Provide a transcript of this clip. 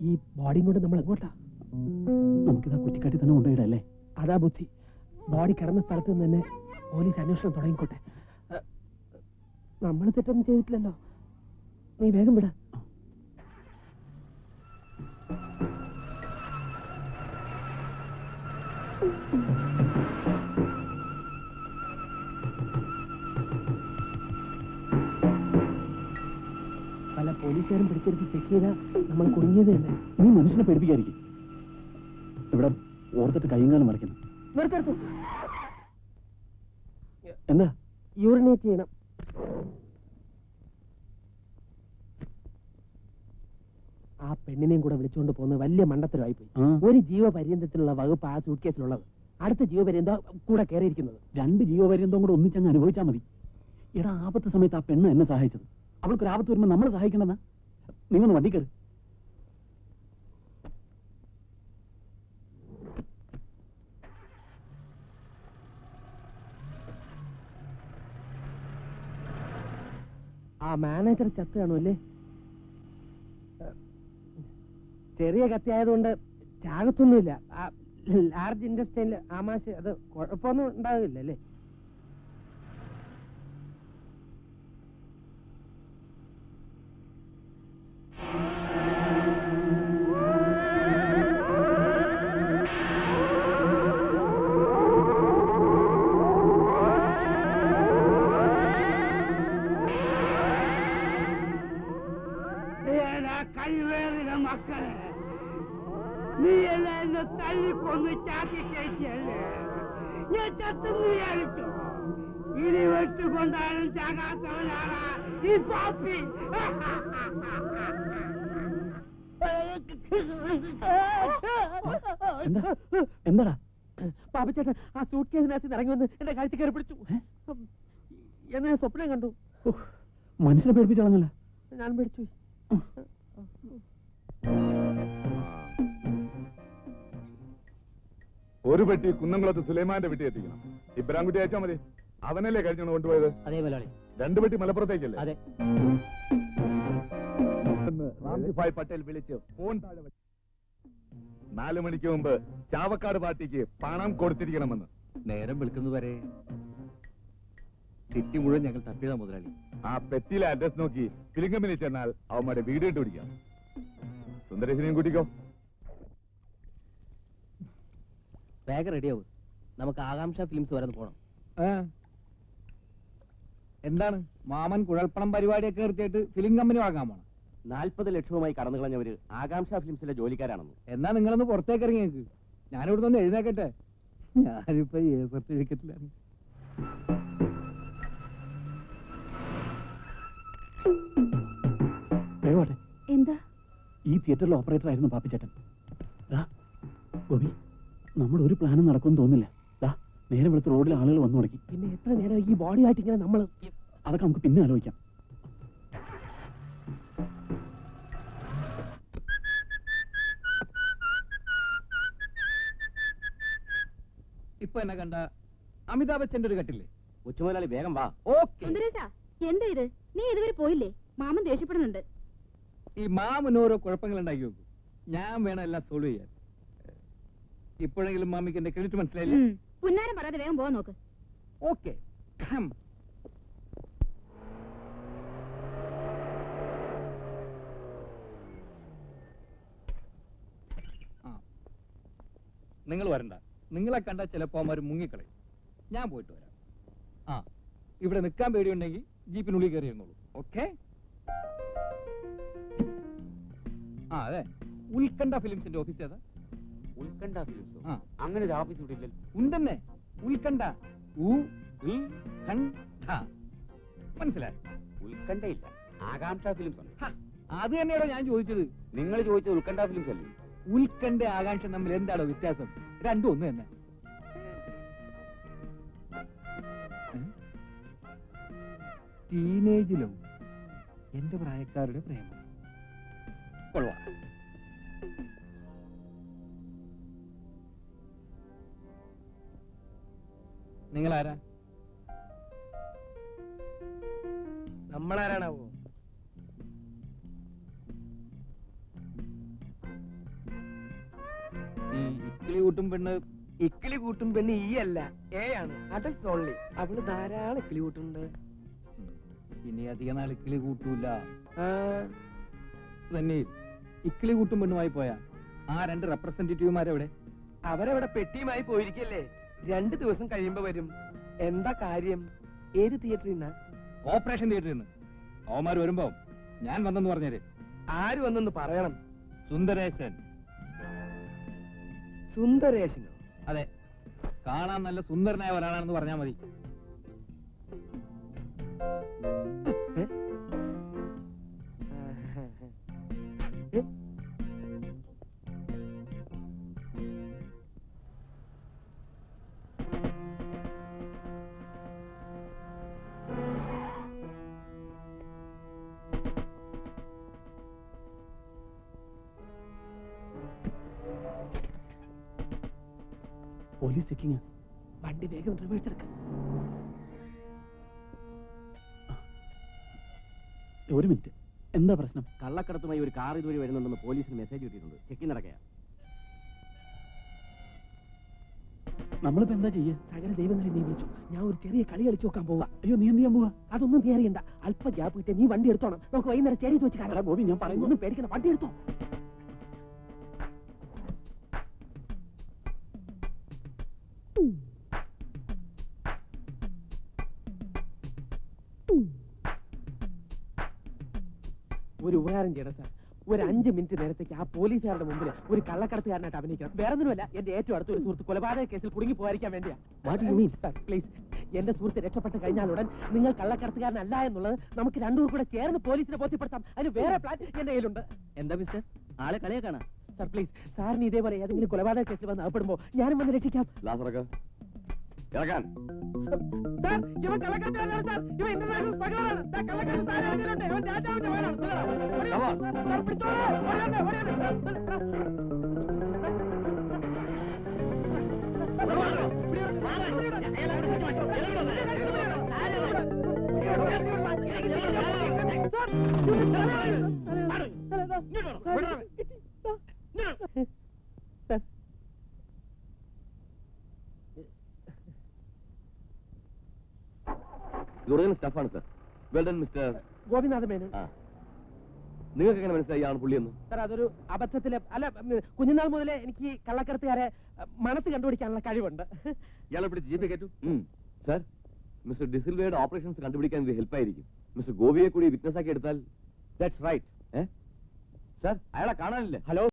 ഈ ബോഡിയും കൊണ്ട് നമ്മൾ എങ്ങോട്ടാ? നമുക്കിതാ കുറ്റിക്കാട്ടി തന്നെ കൊണ്ടുപോയിടല്ലേ? അതാ ബുദ്ധി. ബോഡി കിടന്ന സ്ഥലത്ത് നിന്ന് തന്നെ പോലീസ് അന്വേഷണം തുടങ്ങിക്കോട്ടെ. നമ്മൾ തെറ്റൊന്നും ചെയ്തിട്ടില്ലല്ലോ. നീ വേഗം വിട. പല പോലീസുകാരും പിടിച്ചെടുത്ത് ചെക്ക് ചെയ്താൽ നമ്മൾ കുടുങ്ങിയത് തന്നെ. നീ മനുഷ്യനെ പേടിപ്പിക്കാതിരിക്കും. ഇവിടെ ഓർത്തിട്ട് കൈകാലം മറിക്കുന്നു. നിർത്തൂ. എന്താ? യൂറിനേറ്റ് ചെയ്യണം. ആ പെണ്ണിനെയും കൂടെ വിളിച്ചുകൊണ്ട് പോകുന്നത് വലിയ മണ്ടത്തരമായിപ്പോയി. ഒരു ജീവപര്യന്തത്തിനുള്ള വകുപ്പ് ആ സൂട്ട് കേസിലുള്ളത്. അടുത്ത ജീവപര്യന്തം കൂടെ കയറിയിരിക്കുന്നത്. 2 ജീവപര്യന്തം കൂടെ ഒന്നിച്ചങ്ങ് അനുഭവിച്ചാൽ മതി. എടാ, ആപത്ത് സമയത്ത് ആ പെണ്ണ് എന്നെ സഹായിച്ചത്. അവൾക്കൊരു ആപത്ത് വരുമ്പോൾ നമ്മൾ സഹായിക്കണമെന്നാ? നീ ഒന്ന് വണ്ടി കയറി. ആ മാനേജർ ചത്ത് കാണുമല്ലേ? ചെറിയ കത്തിയായതുകൊണ്ട് ചാകത്തൊന്നുമില്ല. ലാർജ് ഇൻഡസ്ട്രിയിൽ ആമാശ അത് കുഴപ്പമൊന്നും ഉണ്ടാകില്ലല്ലേ? മക്കളെ, നീ എല്ലാം എന്നെ തല്ലിക്കൊന്ന് ചാക്കി കയറ്റിയല്ലേ? ഞാൻ ചത്തെന്ന് വിചാരിച്ചു. ഇനി വെട്ടുകൊണ്ടാലും ചാകാത്തവനാണ് ഈ പാപ്പി. എന്താടാ? പാപ്പച്ചേട്ടൻ ആ സൂട്ട് കേസിനകത്ത് ഇറങ്ങി വന്ന് എന്റെ കാഴ്ച കയറി പിടിച്ചു. എന്നെ സ്വപ്നം കണ്ടു. മനുഷ്യനെ പേടിപ്പിച്ചാണെന്നല്ല ഞാൻ പിടിച്ചു. ഒരു പെട്ടി കുന്നംകുളത്ത് സുലൈമാന്റെ വീട്ടിൽ എത്തിക്കണം. ഇബ്രാൻകുട്ടി അയച്ചാൽ മതി. അവനല്ലേ കഴിഞ്ഞാണ് കൊണ്ടുപോയത്? അതേ മലയാളി. 2 പെട്ടി മലപ്പുറത്തേക്കല്ലേ? അതെ. റാംജിഭായ് പട്ടേൽ വിളിച്ച് ഫോൺ താഴെ വെച്ചു. 4 മണിക്ക് മുമ്പ് ചാവക്കാട് പാർട്ടിക്ക് പണം കൊടുത്തിരിക്കണമെന്ന്. നേരം വിളിക്കുന്നവരെ സിറ്റി മുഴുവൻ ഞങ്ങൾ തപ്പിയതാ മുതലാളി. ആ പെട്ടിയിലെ അഡ്രസ് നോക്കി ഫിലിംകമ്പനി ചെന്നാൽ അവന്മാരുടെ വീട് ഇട്ട് പിടിക്കാം. സുന്ദരേശനെയും കൂട്ടിക്കോ. വേഗം റെഡിയാവും. നമുക്ക് ആകാംക്ഷ ഫിലിംസ് വരെ പോകണം. എന്താണ് മാമൻ കുഴൽപ്പണം പരിപാടിയൊക്കെ നിർത്തിയിട്ട് ഫിലിം കമ്പനി വാങ്ങാൻ പോണം? 40 ലക്ഷവുമായി കടന്നു കളഞ്ഞവര് ആകാംക്ഷ ഫിലിംസിലെ ജോലിക്കാരാണെന്ന്. എന്നാ നിങ്ങളൊന്ന് പുറത്തേക്ക് ഇറങ്ങിയേക്ക്. ഞാനിവിടെ ഒന്ന് എഴുന്നേക്കട്ടെ. ഞാനിപ്പോ സർട്ടിഫിക്കറ്റിലാണ്. എന്താ? ഈ തിയേറ്ററിലെ ഓപ്പറേറ്റർ ആയിരുന്നു പാപ്പിച്ചേട്ടൻ. ഗോപി, നമ്മുടെ ഒരു പ്ലാനും നടക്കുമെന്ന് തോന്നില്ല. നേരെ വെളുത്ത് റോഡിൽ ആളുകൾ വന്നു തുടങ്ങി. പിന്നെ എത്ര നേരം ഈ ബോഡി ആയിട്ട് ഇങ്ങനെ നമ്മൾ? അതൊക്കെ നമുക്ക് പിന്നെ ആലോചിക്കാം. ഇപ്പൊ എന്നെ കണ്ട അമിതാഭ് ബച്ചന്റെ ഒരു കട്ടില്ലേ? ഉച്ചമുതലാളി വേഗം വാ. ഓക്കെ. എന്താ ഇത്? നീ ഇതുവരെ പോയില്ലേ? മാമൻ ദേഷ്യപ്പെടുന്നുണ്ട്. ഈ മാമന് ഓരോ കുഴപ്പങ്ങൾ ഉണ്ടാക്കി നോക്കും. ഞാൻ വേണം എല്ലാം സോൾവ് ചെയ്യാൻ. ഇപ്പോഴെങ്കിലും മാമിക്ക് എന്റെ ക്രെഡിറ്റ് മനസ്സിലായില്ലേ? പുന്നാരം പറയാതെ വേഗം പോവാൻ നോക്ക്. ഓക്കെ. നിങ്ങൾ വരണ്ട. നിങ്ങളെ കണ്ട ചിലപ്പോ അവന്മാർ മുങ്ങിക്കളയും. ഞാൻ പോയിട്ട് വരാം. ഇവിടെ നിൽക്കാൻ പേടിയുണ്ടെങ്കിൽ ജീപ്പിനുള്ളിൽ കയറി ഇരുന്നോളൂ. ഓക്കെ? അതെ. ഉത്കണ്ഠ ഫിലിംസിന്റെ ഓഫീസ് ഏതാ? ഉത്കണ്ഠ ഫിലിംസോ? അങ്ങനെ ഒരു ഓഫീസ് ഇവിടെ ഇല്ലല്ലോ. ഉണ്ടെന്നെ. ഉത്കണ്ഠ. മനസ്സിലായി? ഉത്കണ്ഠയില്ല, ആകാംക്ഷ ഫിലിംസ് ഉണ്ട്. അത് തന്നെയാണോ ഞാൻ ചോദിച്ചത്? നിങ്ങൾ ചോദിച്ചത് ഉത്കണ്ഠ ഫിലിംസ് അല്ലേ? ഉത്കണ്ഠ ആകാംക്ഷ തമ്മിൽ എന്താണോ വ്യത്യാസം? രണ്ടും ഒന്ന് തന്നെ. ടീനേജിലും എന്റെ പ്രായക്കാരുടെ പ്രേമം കൊള്ളാം. നിങ്ങളാരാ? നമ്മളാരാണാവോ? ഇക്കിളി കൂട്ടും പെണ്ണ് ഇക്കിളി കൂട്ടും പെണ്ണ് ഈ അല്ല ഏ ആണ് അഡൽസ് ഓൺലി. അവള് ധാരാളം ഇക്കിളി കൂട്ടുണ്ട്. ഇനി അധിക നാൾ ഇക്കിളി കൂട്ടൂല. തന്നെ ഇക്കിളി കൂട്ടും പെണ്ണുമായി പോയാ ആ 2 റെപ്രസെന്റേറ്റീവുമാരെവിടെ? അവരവിടെ പെട്ടിയുമായി പോയിരിക്കല്ലേ. 2 ദിവസം കഴിയുമ്പോ വരും. എന്താ കാര്യം? ഏത് തിയേറ്ററിൽ നിന്നാ? ഓപ്പറേഷൻ തിയേറ്ററിൽ നിന്ന്. അവന്മാർ വരുമ്പോ ഞാൻ വന്നെന്ന് പറഞ്ഞേര്. ആര് വന്നെന്ന് പറയണം. സുന്ദരേശൻ. സുന്ദരേശനോ? അതെ, കാണാൻ നല്ല സുന്ദരനായ ഒരാളാണെന്ന് പറഞ്ഞാൽ മതി. Police checking. വണ്ടി വേഗം റിവേഴ്സ് എടുക്ക. ഒരു മിനിറ്റ്, എന്താ പ്രശ്നം? കള്ളക്കടത്തുമായി ഒരു കാർ ഇതുവഴി വരുന്നുണ്ടെന്ന് പോലീസിന് മെസ്സേജ് കിട്ടിയിട്ടുണ്ട്. ചെക്കിംഗ് നടക്കുക. നമ്മളിപ്പോ എന്താ ചെയ്യാ? സകല ദൈവങ്ങളെ നീ വിളിച്ചു. ഞാൻ ഒരു ചെറിയ കളി കളിച്ചു നോക്കാൻ പോവാ. അയ്യോ, നീ എന്ത് ചെയ്യാൻ പോവാ? അതൊന്നും നീ അറിയണ്ട. അല്പ ഗ്യാപ്പ് കിട്ടിയ നീ വണ്ടി എടുത്തോണം. നമുക്ക് വൈകുന്നേരം ചേരി വെച്ച് കാണാം. ഗോപി, ഞാൻ പറയുന്നു. ഒന്നും പേടിക്കണം, വണ്ടി എടുത്തോ. ഒരു ഉപകാരം ചെയ്യണം സാർ. ഒരു 5 മിനിറ്റ് നേരത്തേക്ക് ആ പോലീസുകാരുടെ മുമ്പിൽ ഒരു കള്ളക്കടത്തുകാരനായിട്ട് അഭിനയിക്കണം. വേറെ ഒന്നുമല്ല, എന്റെ ഏറ്റവും അടുത്ത ഒരു സുഹൃത്ത് കൊലപാതക കേസിൽ കുടുങ്ങി പോകാതിരിക്കാൻ വേണ്ടിയാ. What you mean sir? Please, എന്റെ സുഹൃത്ത് രക്ഷപ്പെട്ട് കഴിഞ്ഞാൽ ഉടൻ നിങ്ങൾ കള്ളക്കടത്തുകാരനല്ല എന്നുള്ളത് നമുക്ക് 2 കൂടെ ചേർന്ന് പോലീസിനെ ബോധ്യപ്പെടുത്താം. അതിന് വേറെ പ്ലാൻ എന്റെ കയ്യിലുണ്ട്. എന്താ മിസ്റ്റർ, ആളെ കളിയാക്കാണ്? സാർ പ്ലീസ്, സാറിന് ഇതേപോലെ ഏതെങ്കിലും കൊലപാതക കേസിൽ വന്ന് അകപ്പെടുമ്പോ ഞാനും വന്ന് രക്ഷിക്കാം. ഇറക്കാൻ സാർ, ഇവൻ കള്ളക്കടത്തുകാരനാണ് സാർ. ഇവൻ ഇന്റർനാഷണൽ പകരമാണ്. കള്ളക്കടത്ത് താരമുണ്ട്. ഇവൻ രാജാവിന്റെ മകനാണ്. സാർ പിടിച്ചോ. ഓടിയാട്ടെ, ഓടിയാട്ടെ. ഒറിജിനൽ സ്റ്റഫാണ് sir. Well done mister Gopinatha Menon. നിങ്ങൾക്ക് എങ്ങനെ മനസ്സിലായി ആണ് പുള്ളിയെന്ന്? സാർ, അതൊരു അബദ്ധത്തില് അല്ല, കുഞ്ഞുനാൾ മുതലേ എനിക്ക് ഈ കള്ളക്കടത്തുകാരെ മണത്ത് കണ്ടുപിടിക്കാനുള്ള കഴിവുണ്ട്. ഇയാളെ പിടിച്ച് ജീപ്പേ കയറ്റു. സർ, മിസ്റ്റർ ഡിസിൽവയുടെ ഓപ്പറേഷൻസ് കണ്ടുപിടിക്കാൻ ഇത് ഹെൽപ്പായിരിക്കും. മിസ്റ്റർ ഗോപിയെ കൂടി വിറ്റ്നസ് ആക്കി എടുത്താൽ. That's right. സർ, അയാളെ കാണാനില്ല. ഹലോ